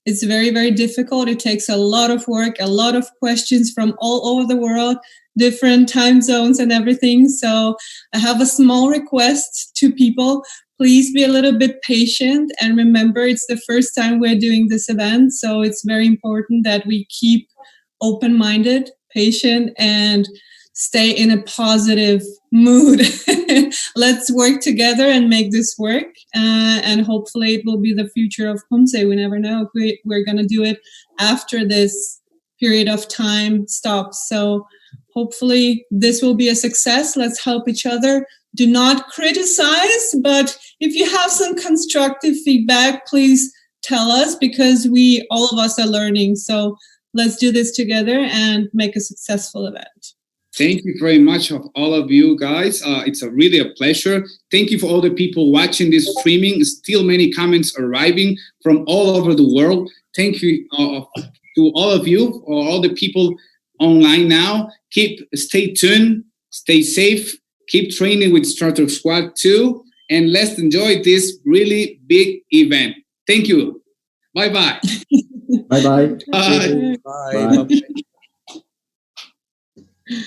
it's very, very difficult. It takes a lot of work, a lot of questions from all over the world, different time zones and everything. So I have a small request to people. Please be a little bit patient, and remember, it's the first time we're doing this event. So it's very important that we keep open-minded, patient, and stay in a positive mood. Let's work together and make this work. And hopefully it will be the future of Humse. We never know if we're going to do it after this period of time stops. So hopefully this will be a success. Let's help each other. Do not criticize, but if you have some constructive feedback, please tell us, because all of us are learning. So let's do this together and make a successful event. Thank you very much of all of you guys. It's really a pleasure. Thank you for all the people watching this streaming. Still many comments arriving from all over the world. Thank you to all of you, or all the people online now. Stay tuned, stay safe, keep training with Starter Squad 2, and let's enjoy this really big event. Thank you. Bye-bye. Bye-bye. Bye. Bye. Bye.